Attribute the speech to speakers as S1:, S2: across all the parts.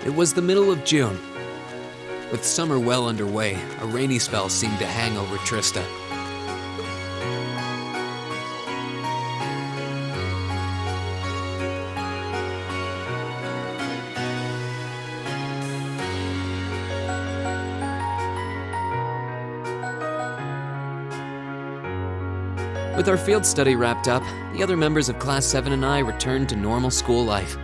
S1: It was the middle of June. With summer well underway, a rainy spell seemed to hang over Trista. With our field study wrapped up, the other members of Class 7 and I returned to normal school life.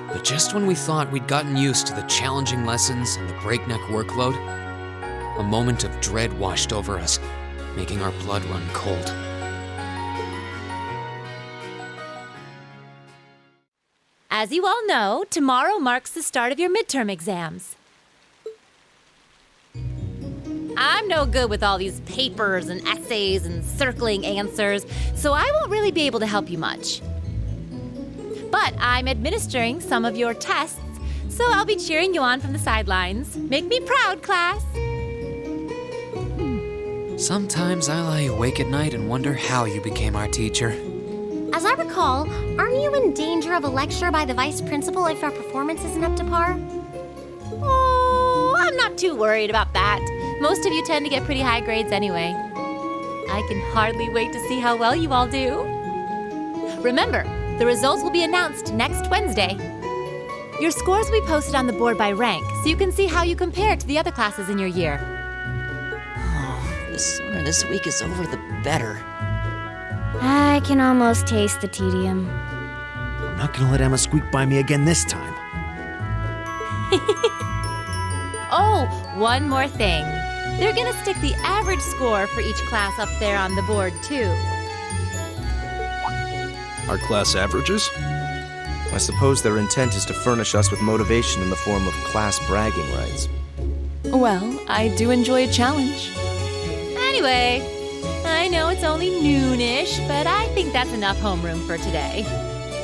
S1: But just when we thought we'd gotten used to the challenging lessons and the breakneck workload, a moment of dread washed over us, making our blood run cold.
S2: As you all know, tomorrow marks the start of your midterm exams. I'm no good with all these papers and essays and circling answers, so I won't really be able to help you much. But I'm administering some of your tests, so I'll be cheering you on from the sidelines. Make me proud, class!
S1: Sometimes I lie awake at night and wonder how you became our teacher.
S3: As I recall, aren't you in danger of a lecture by the vice principal if our performance isn't up to par?
S2: Oh, I'm not too worried about that. Most of you tend to get pretty high grades anyway. I can hardly wait to see how well you all do. Remember, the results will be announced next Wednesday. Your scores will be posted on the board by rank, so you can see how you compare to the other classes in your year.
S4: Oh, the sooner this week is over, the better.
S3: I can almost taste the tedium.
S5: I'm not gonna let Emma squeak by me again this time.
S2: Oh, one more thing. They're gonna stick the average score for each class up there on the board, too.
S6: Our class averages?
S7: I suppose their intent is to furnish us with motivation in the form of class bragging rights.
S8: Well, I do enjoy a challenge.
S2: Anyway, I know it's only noonish, but I think that's enough homeroom for today.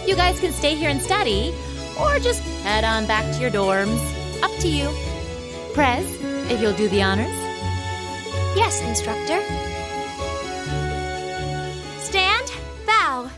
S2: You guys can stay here and study, or just head on back to your dorms. Up to you. Prez, if you'll do the honors.
S3: Yes, instructor. Stand, bow.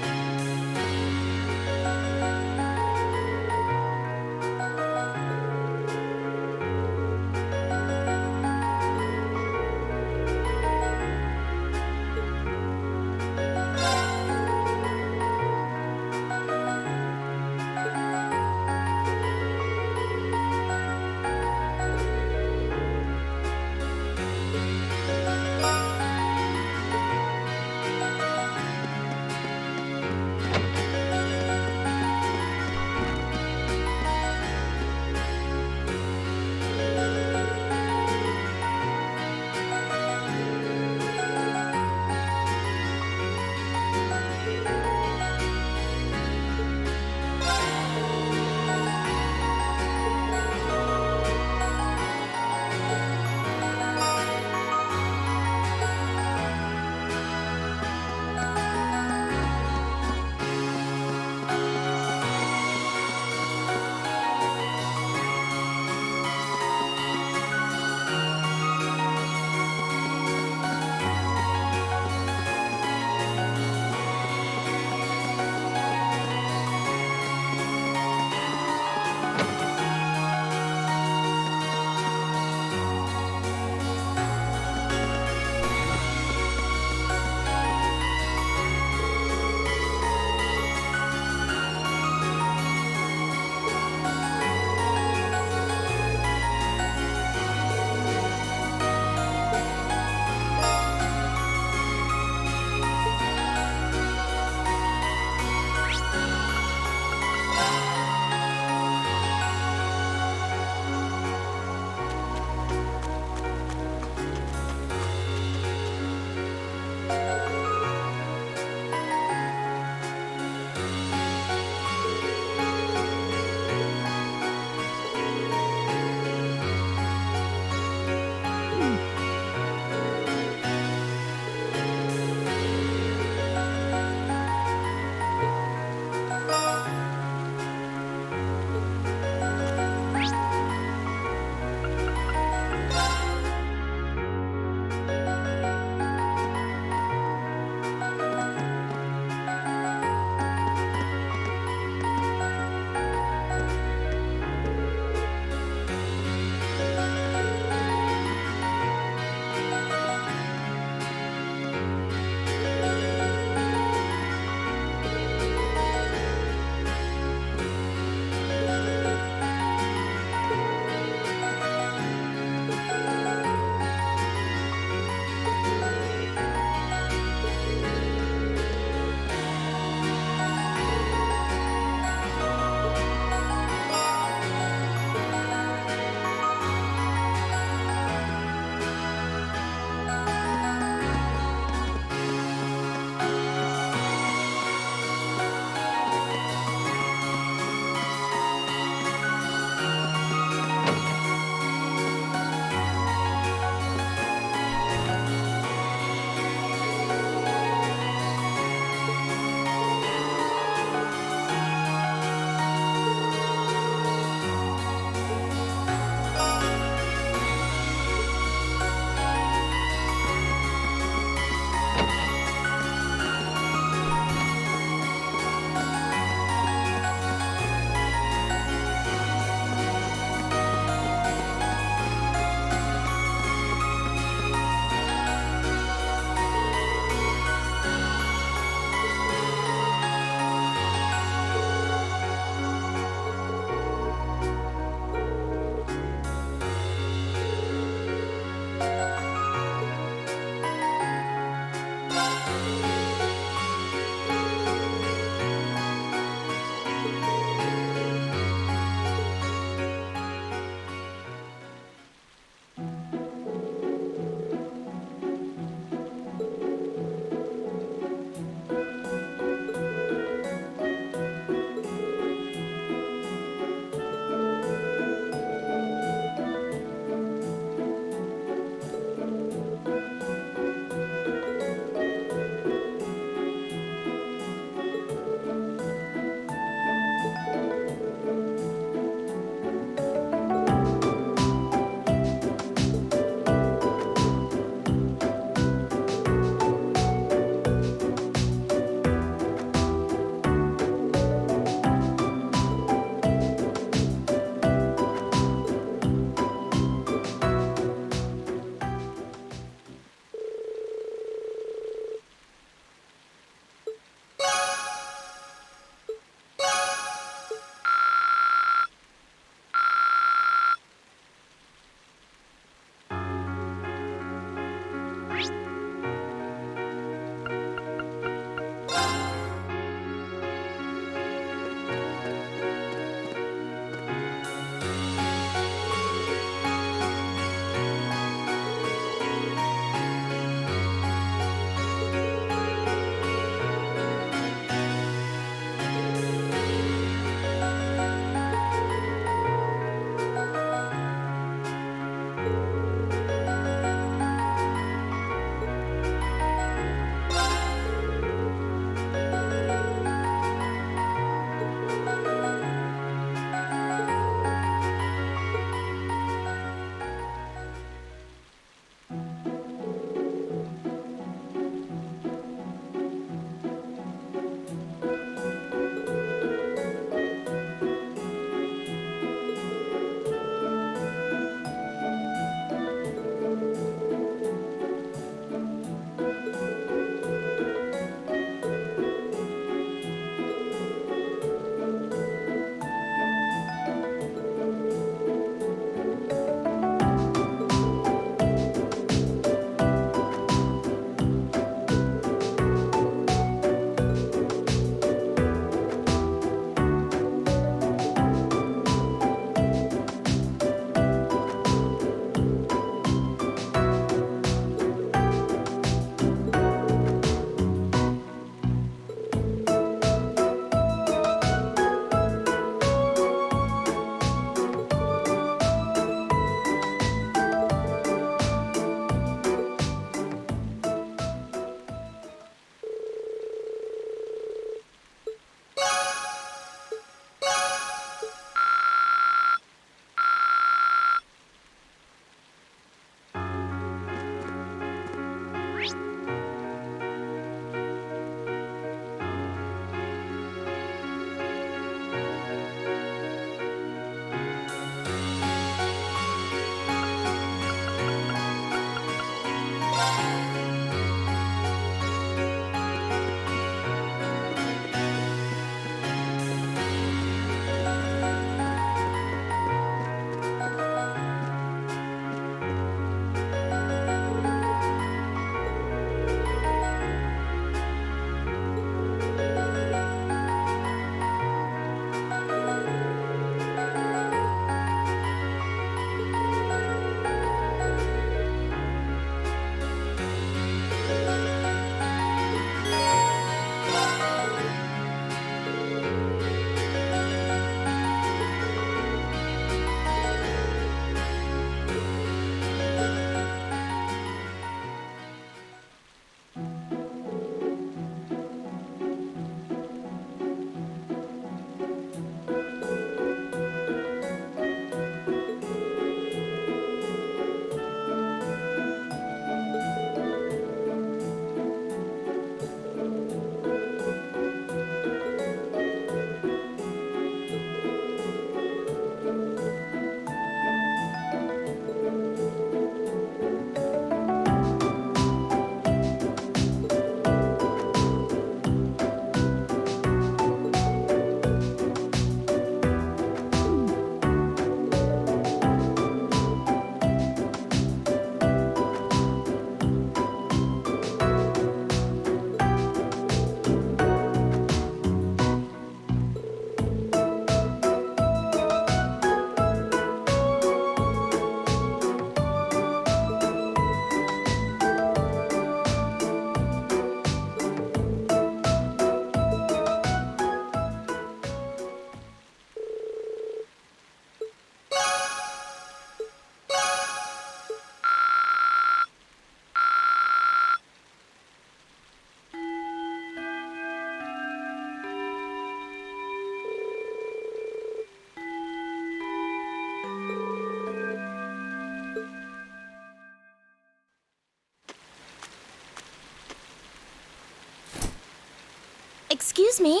S3: Excuse me.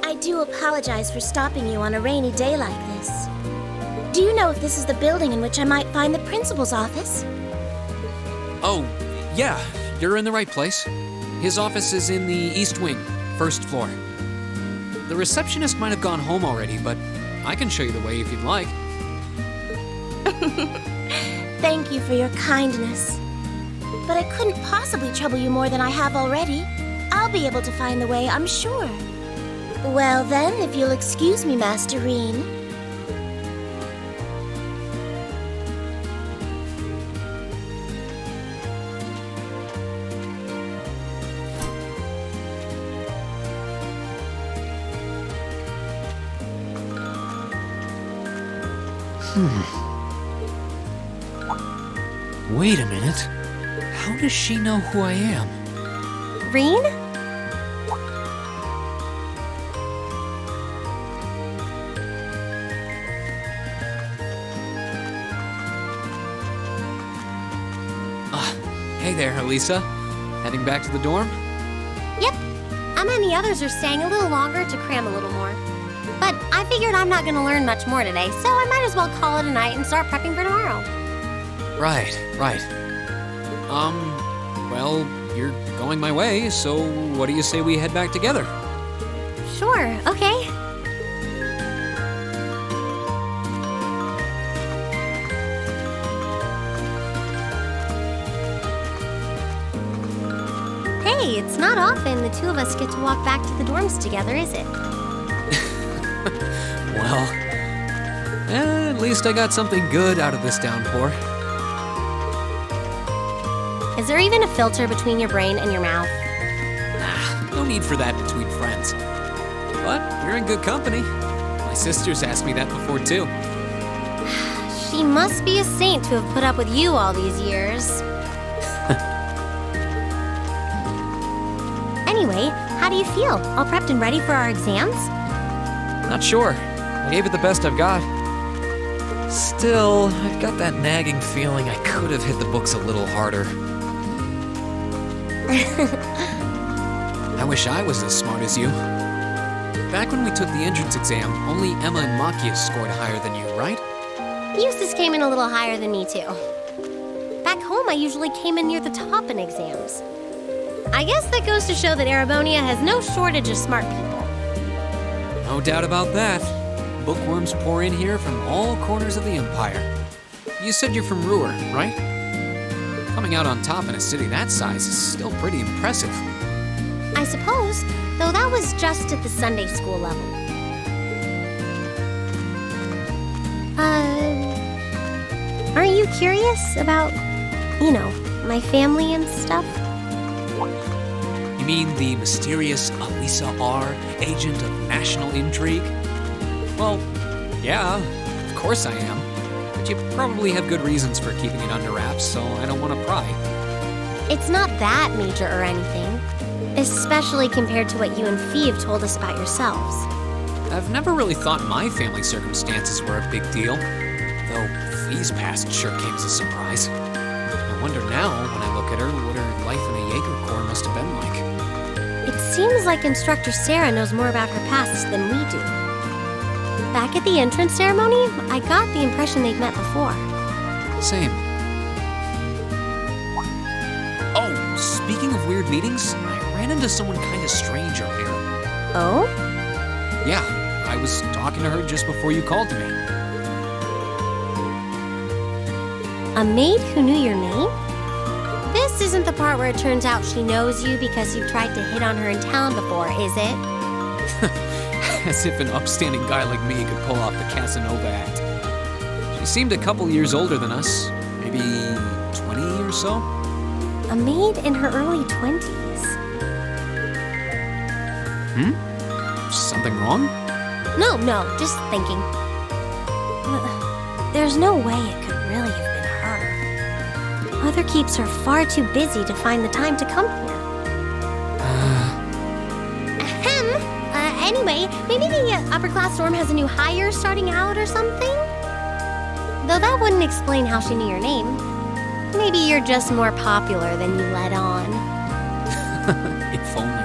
S3: I do apologize for stopping you on a rainy day like this. Do you know if this is the building in which I might find the principal's office?
S1: Oh, yeah, you're in the right place. His office is in the East Wing, first floor. The receptionist might have gone home already, but I can show you the way if you'd like.
S3: Thank you for your kindness. But I couldn't possibly trouble you more than I have already. I'll be able to find the way, I'm sure. Well then, if you'll excuse me, Master Reen.
S1: Wait a minute. How does she know who I am?
S3: Reen?
S1: Hey there, Elisa. Heading back to the dorm?
S3: Yep. Emma and the others are staying a little longer to cram a little more. But I figured I'm not going to learn much more today, so I might as well call it a night and start prepping for tomorrow.
S1: Right. Well, you're going my way, so what do you say we head back together?
S3: Sure, okay. Hey, it's not often the two of us get to walk back to the dorms together, is it?
S1: Well, at least I got something good out of this downpour.
S3: Is there even a filter between your brain and your mouth?
S1: No need for that between friends. But you're in good company. My sister's asked me that before, too.
S3: She must be a saint to have put up with you all these years. Anyway, how do you feel? All prepped and ready for our exams?
S1: Not sure. I gave it the best I've got. Still, I've got that nagging feeling I could have hit the books a little harder. I wish I was as smart as you. Back when we took the entrance exam, only Emma and Machias scored higher than you, right?
S3: Eustace came in a little higher than me, too. Back home, I usually came in near the top in exams. I guess that goes to show that Arabonia has no shortage of smart people.
S1: No doubt about that. Bookworms pour in here from all corners of the Empire. You said you're from Ruhr, right? Coming out on top in a city that size is still pretty impressive.
S3: I suppose, though that was just at the Sunday school level. Aren't you curious about, my family and stuff?
S1: You mean the mysterious Elisa R., agent of national intrigue? Well, yeah, of course I am. But you probably have good reasons for keeping it under wraps, so I don't want to pry.
S3: It's not that major or anything, especially compared to what you and Fee have told us about yourselves.
S1: I've never really thought my family circumstances were a big deal, though Fee's past sure came as a surprise. I wonder now, when I look at her, what her life in a Jaeger Corps must have been like.
S3: It seems like Instructor Sarah knows more about her past than we do. Back at the entrance ceremony, I got the impression they'd met before.
S1: Same. Oh, speaking of weird meetings, I ran into someone kind of strange earlier.
S3: Oh?
S1: Yeah, I was talking to her just before you called to me.
S3: A maid who knew your name? This isn't the part where it turns out she knows you because you've tried to hit on her in town before, is it?
S1: As if an upstanding guy like me could pull off the Casanova act. She seemed a couple years older than us, maybe 20 or so.
S3: A maid in her early 20s.
S1: Something wrong?
S3: No, just thinking. There's no way it could really have been her. Mother keeps her far too busy to find the time to come here. Anyway, maybe the upper class dorm has a new hire starting out or something? couldn't explain how she knew your name. Maybe you're just more popular than you let on.
S1: If only.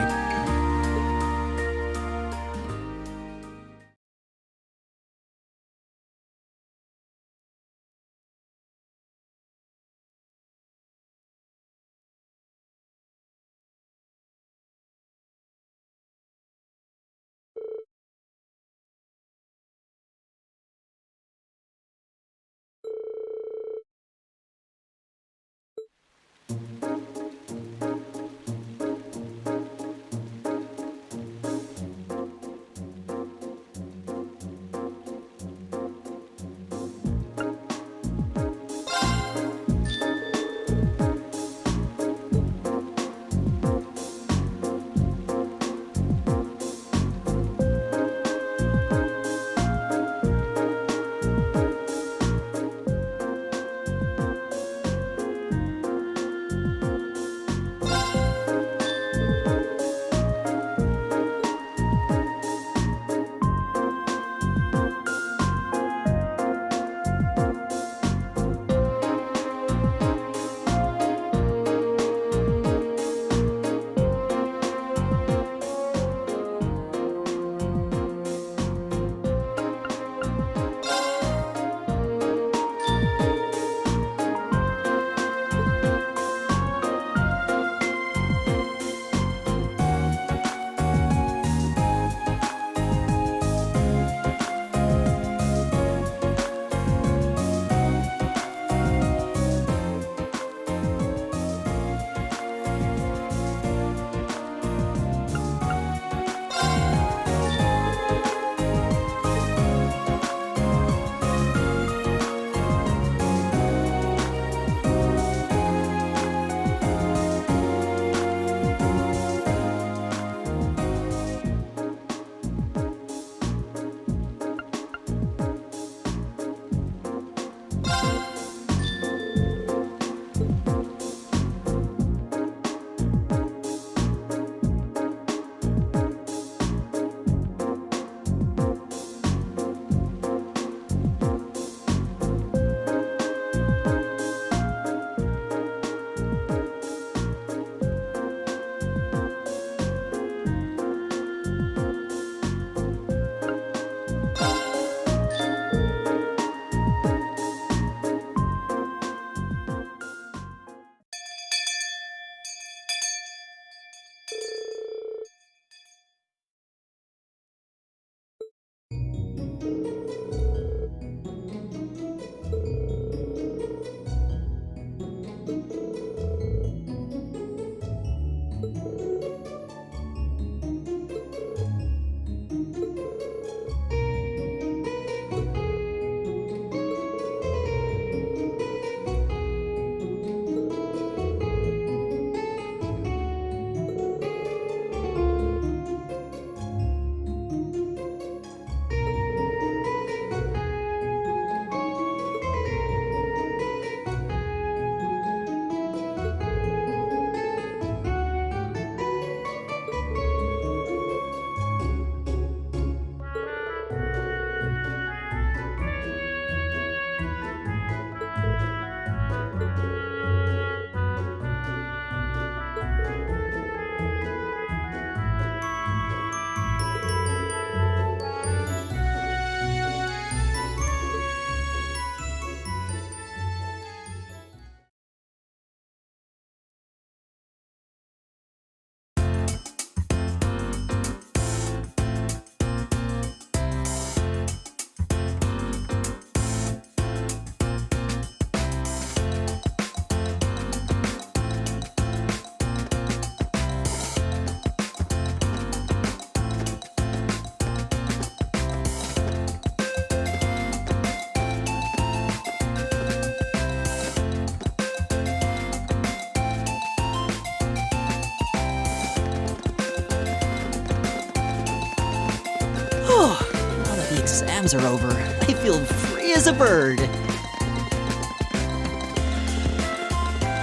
S4: Now that the exams are over, I feel free as a bird.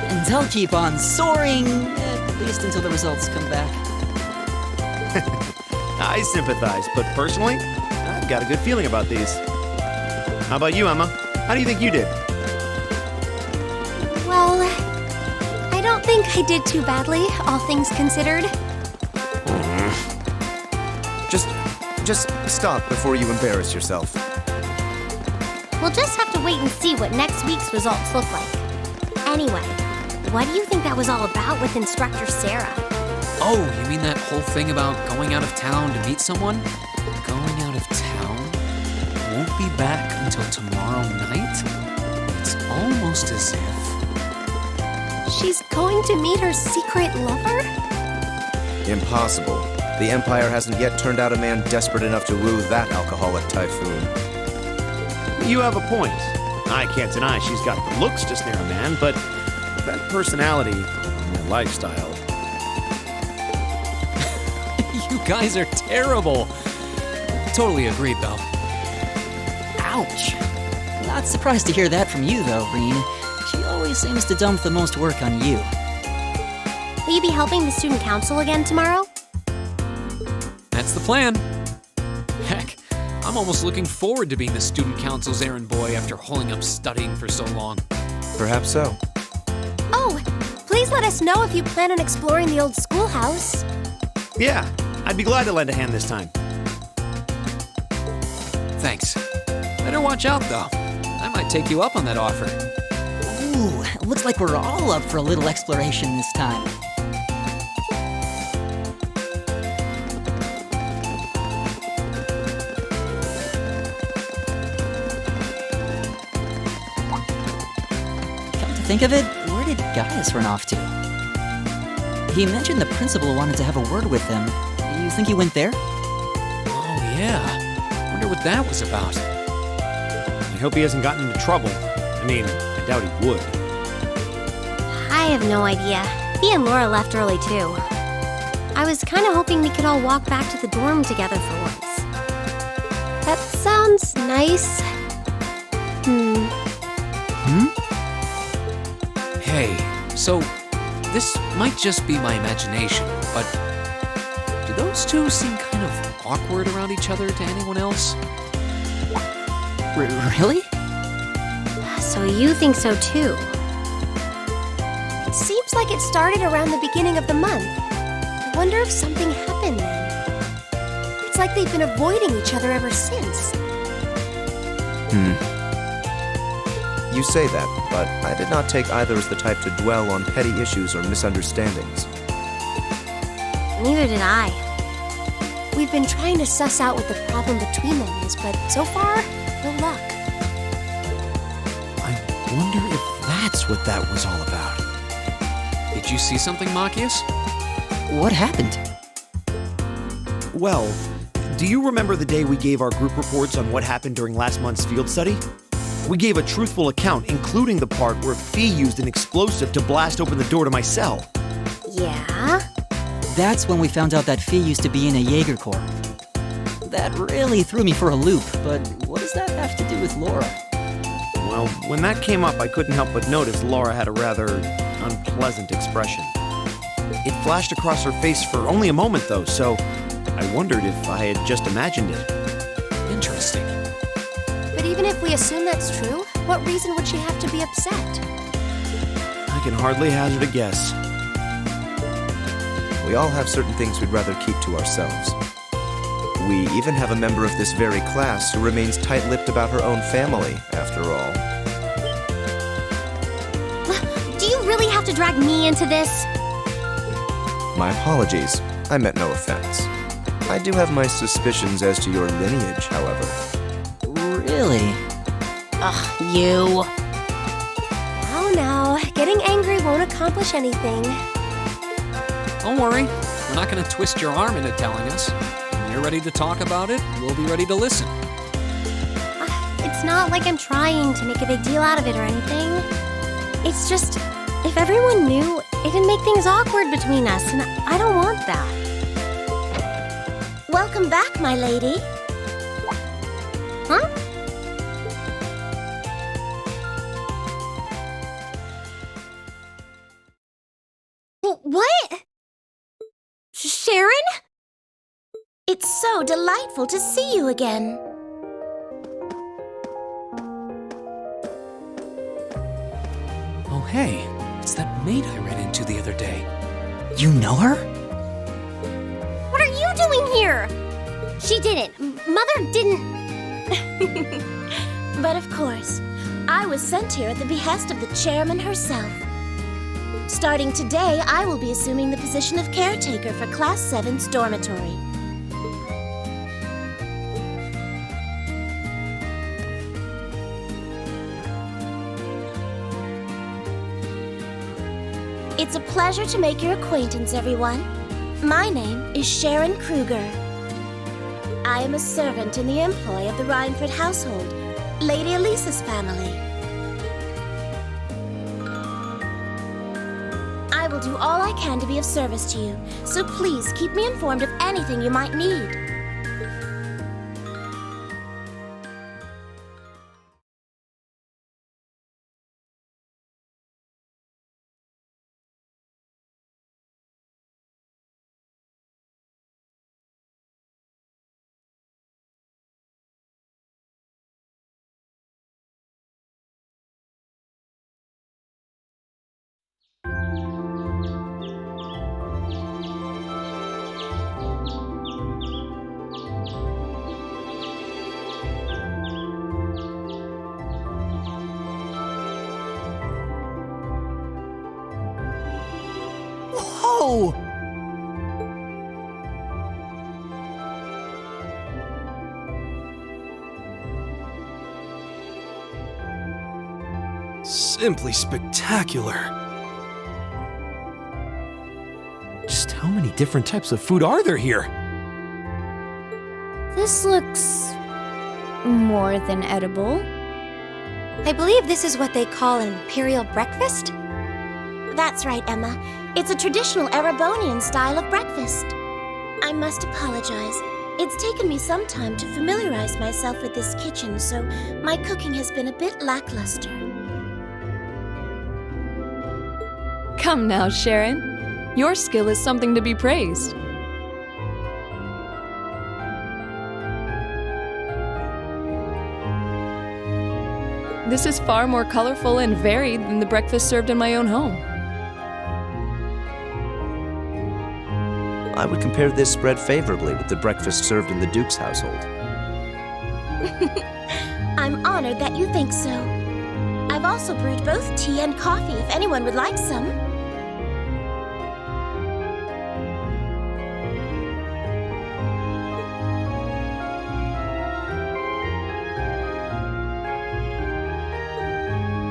S4: And I'll keep on soaring, at least until the results come back.
S7: I sympathize, but personally, I've got a good feeling about these. How about you, Emma? How do you think you did?
S3: Well, I don't think I did too badly, all things considered.
S7: Just stop before you embarrass yourself.
S3: We'll just have to wait and see what next week's results look like. Anyway, what do you think that was all about with Instructor Sarah?
S1: Oh, you mean that whole thing about going out of town to meet someone? Going out of town? Won't be back until tomorrow night? It's almost as if...
S3: She's going to meet her secret lover?
S7: Impossible. The Empire hasn't yet turned out a man desperate enough to woo that alcoholic typhoon.
S5: You have a point. I can't deny she's got the looks to snare a man, but that personality and that lifestyle.
S1: You guys are terrible. Totally agreed, though.
S4: Ouch. Not surprised to hear that from you, though, Reen. She always seems to dump the most work on you.
S3: Will you be helping the student council again tomorrow?
S1: That's the plan. Heck, I'm almost looking forward to being the student council's errand boy after holding up studying for so long.
S7: Perhaps so.
S3: Oh, please let us know if you plan on exploring the old schoolhouse.
S5: Yeah, I'd be glad to lend a hand this time.
S1: Thanks. Better watch out, though. I might take you up on that offer.
S4: Ooh, looks like we're all up for a little exploration this time. Come to think of it, where did Gaius run off to? He mentioned the principal wanted to have a word with him. You think he went there?
S1: Oh, yeah. Wonder what that was about.
S5: I hope he hasn't gotten into trouble. I mean, I doubt he would.
S3: I have no idea. He and Laura left early, too. I was kind of hoping we could all walk back to the dorm together for once. That sounds nice.
S1: Hey, so this might just be my imagination, but do those two seem kind of awkward around each other to anyone else?
S4: Really?
S3: So you think so, too? It seems like it started around the beginning of the month. I wonder if something happened then. It's like they've been avoiding each other ever since.
S7: You say that, but I did not take either as the type to dwell on petty issues or misunderstandings.
S3: Neither did I. We've been trying to suss out what the problem between them is, but so far, no luck.
S5: I wonder if that's what that was all about.
S1: Did you see something, Machias?
S4: What happened?
S5: Well, do you remember the day we gave our group reports on what happened during last month's field study? We gave a truthful account, including the part where Fee used an explosive to blast open the door to my cell.
S3: Yeah?
S4: That's when we found out that Fee used to be in a Jaeger Corps. That really threw me for a loop, but what does that have to do with Laura?
S5: Well, when that came up, I couldn't help but notice Laura had a rather unpleasant expression. It flashed across her face for only a moment, though, so I wondered if I had just imagined it.
S1: Interesting.
S3: But even if we assume that's true, what reason would she have to be upset?
S5: I can hardly hazard a guess.
S7: We all have certain things we'd rather keep to ourselves. We even have a member of this very class who remains tight-lipped about her own family, after all.
S3: Do you really have to drag me into this?
S7: My apologies. I meant no offense. I do have my suspicions as to your lineage, however.
S4: Really?
S3: Ugh, you. Now, getting angry won't accomplish anything.
S1: Don't worry. We're not going to twist your arm into telling us. When you're ready to talk about it, we'll be ready to listen.
S3: It's not like I'm trying to make a big deal out of it or anything. It's just, if everyone knew, it'd make things awkward between us, and I don't want that. Welcome back, my lady. Huh? What? Sharon? It's so delightful to see you again.
S1: Oh, hey, it's that maid I ran into the other day.
S4: You know her?
S3: What are you doing here? She didn't. Mother didn't. But of course, I was sent here at the behest of the chairman herself. Starting today, I will be assuming the position of caretaker for Class 7's dormitory. It's a pleasure to make your acquaintance, everyone. My name is Sharon Kruger. I am a servant in the employ of the Rhineford household, Lady Elisa's family. I will do all I can to be of service to you, so please keep me informed of anything you might need.
S4: Whoa!
S6: Simply spectacular.
S5: Just how many different types of food are there here?
S3: This looks more than edible.
S9: I believe this is what they call an imperial breakfast?
S3: That's right, Emma. It's a traditional Erebonian style of breakfast. I must apologize. It's taken me some time to familiarize myself with this kitchen, so my cooking has been a bit lackluster.
S8: Come now, Sharon. Your skill is something to be praised. This is far more colorful and varied than the breakfast served in my own home.
S7: I would compare this spread favorably with the breakfast served in the Duke's household.
S3: I'm honored that you think so. I've also brewed both tea and coffee if anyone would like some.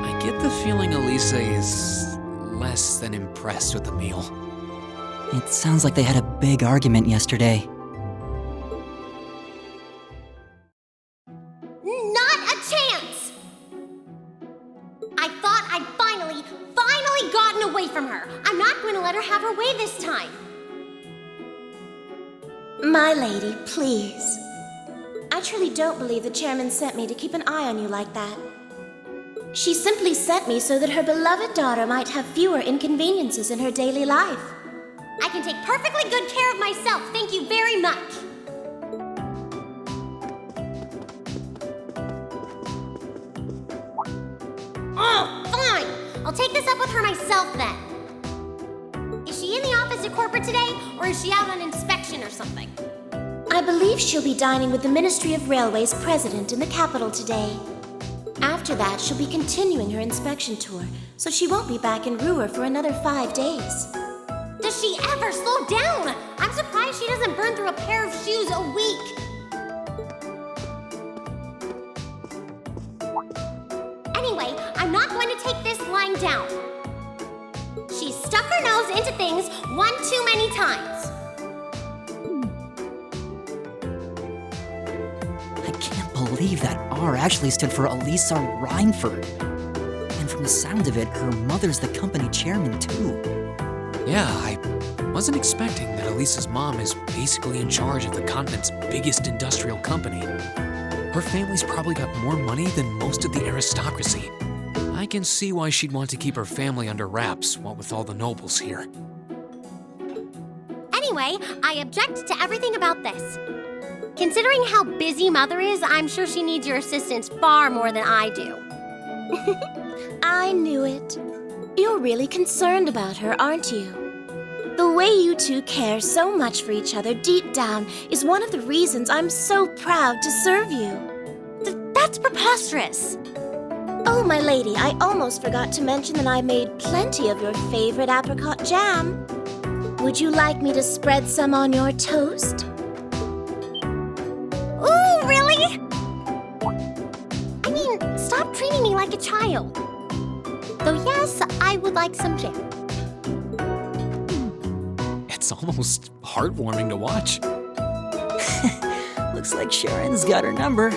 S1: I get the feeling Elisa is less than impressed with the meal.
S4: It sounds like they had a big argument yesterday.
S3: Not a chance! I thought I'd finally gotten away from her. I'm not going to let her have her way this time. My lady, please. I truly don't believe the chairman sent me to keep an eye on you like that. She simply sent me so that her beloved daughter might have fewer inconveniences in her daily life. I can take perfectly good care of myself, thank you very much. Oh, fine! I'll take this up with her myself then. Is she in the office at corporate today, or is she out on inspection or something? I believe she'll be dining with the Ministry of Railways president in the capital today. After that, she'll be continuing her inspection tour, so she won't be back in Ruhr for another 5 days. Does she ever slow down? I'm surprised she doesn't burn through a pair of shoes a week. Anyway, I'm not going to take this lying down. She's stuck her nose into things one too many times.
S4: I can't believe that R actually stood for Elisa Rhineford. And from the sound of it, her mother's the company chairman too.
S1: Yeah, I wasn't expecting that Elisa's mom is basically in charge of the continent's biggest industrial company. Her family's probably got more money than most of the aristocracy. I can see why she'd want to keep her family under wraps, what with all the nobles here.
S3: Anyway, I object to everything about this. Considering how busy Mother is, I'm sure she needs your assistance far more than I do. I knew it. You're really concerned about her, aren't you? The way you two care so much for each other deep down is one of the reasons I'm so proud to serve you.
S9: That's preposterous.
S3: Oh, my lady, I almost forgot to mention that I made plenty of your favorite apricot jam. Would you like me to spread some on your toast?
S9: Ooh, really? I mean, stop treating me like a child. Though yes, I would like some jam.
S1: It's almost heartwarming to watch.
S4: Looks like Sharon's got her number.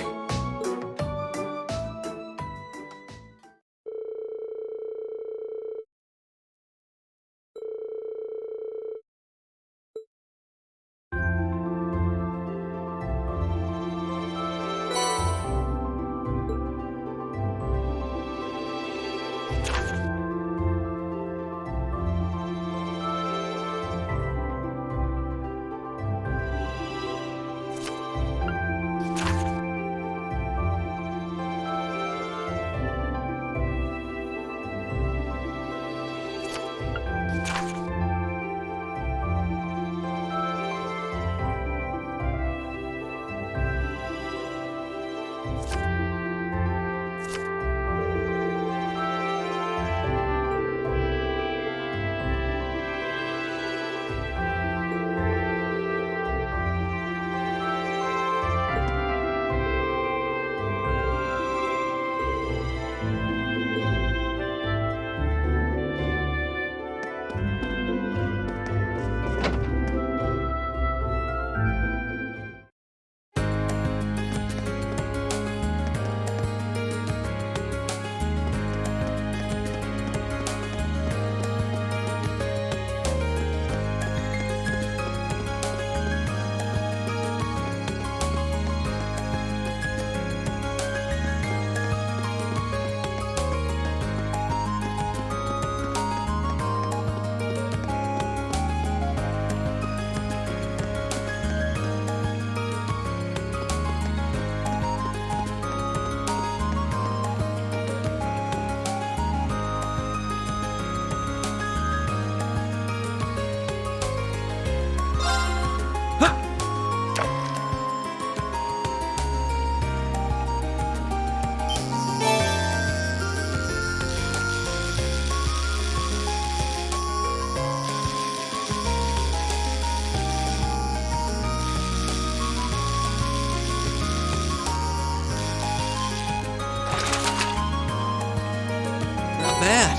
S1: Bad.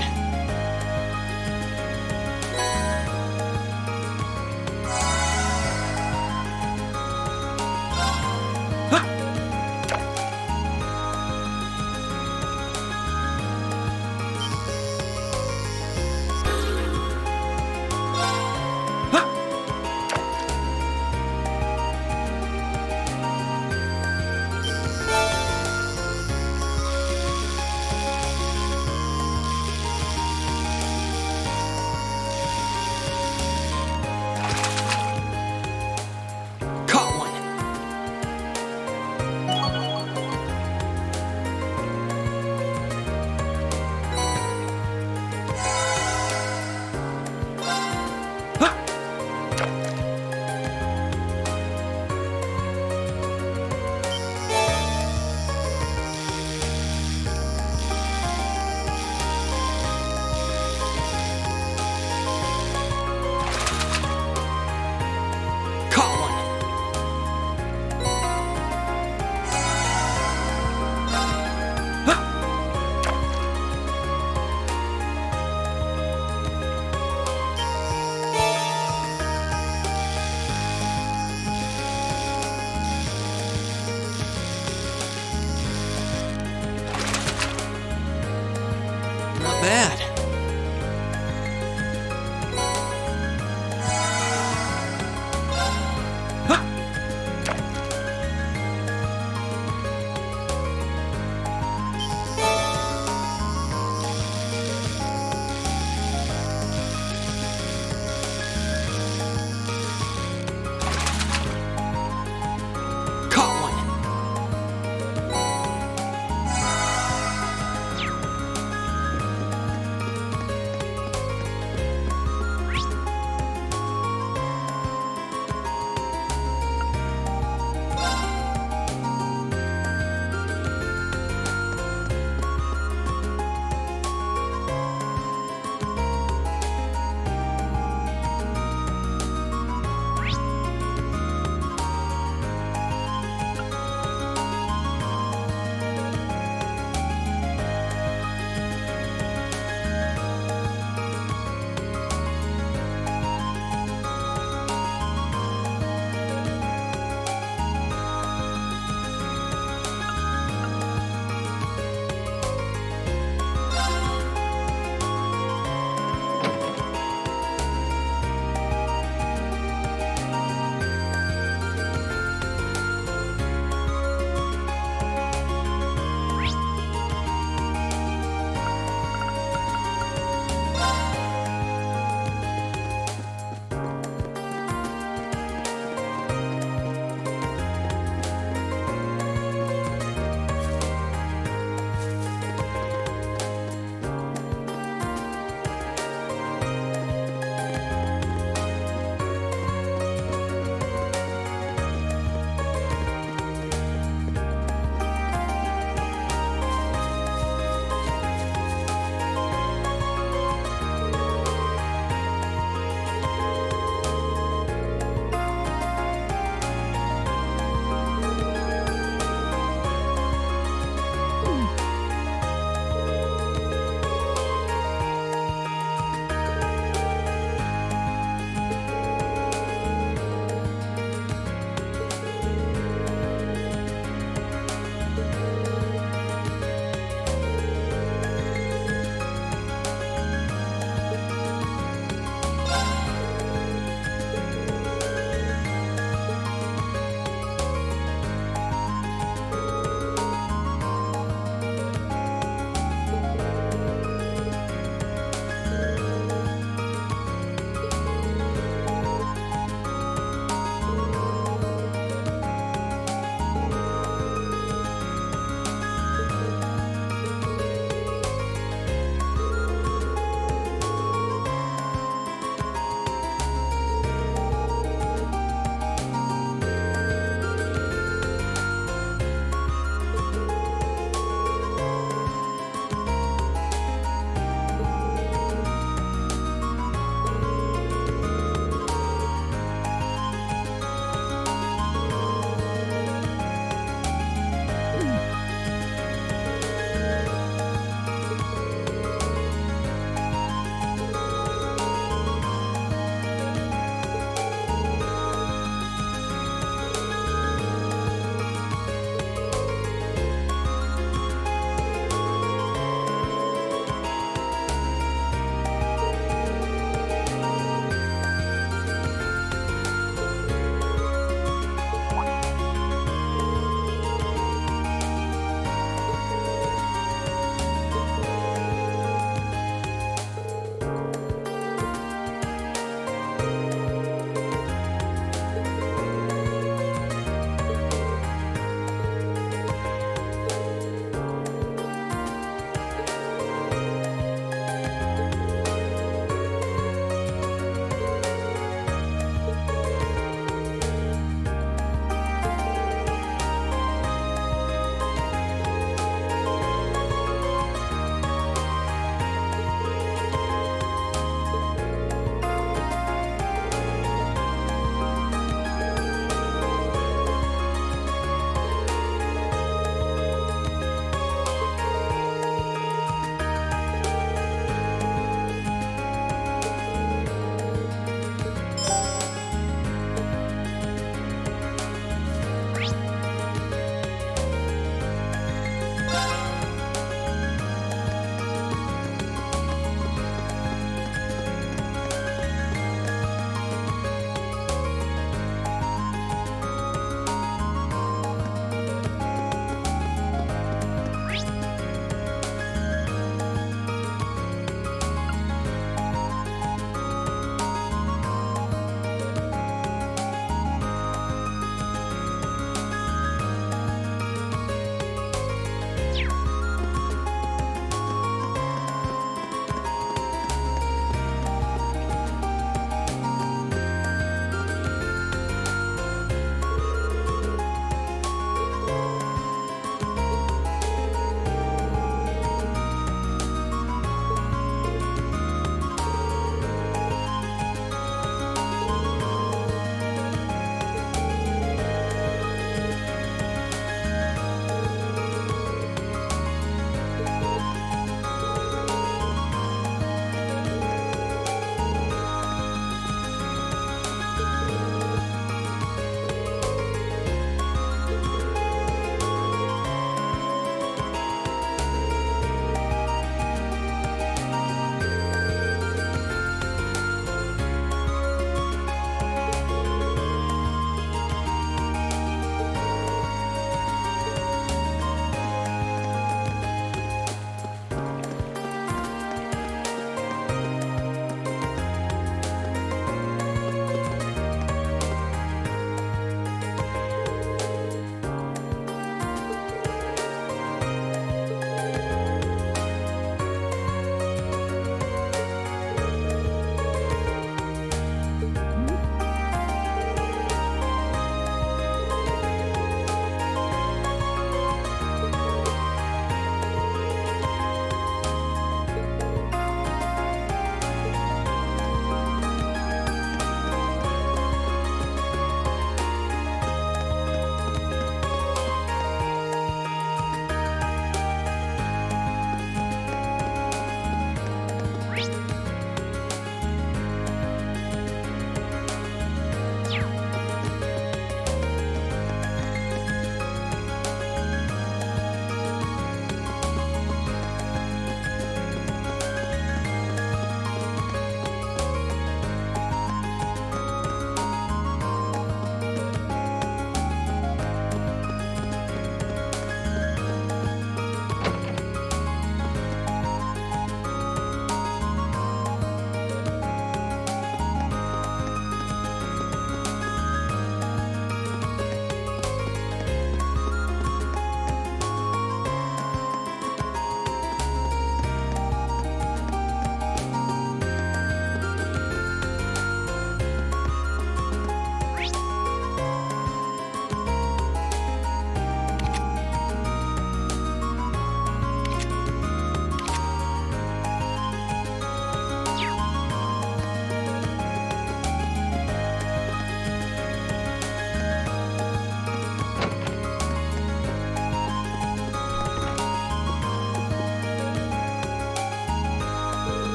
S1: Bad.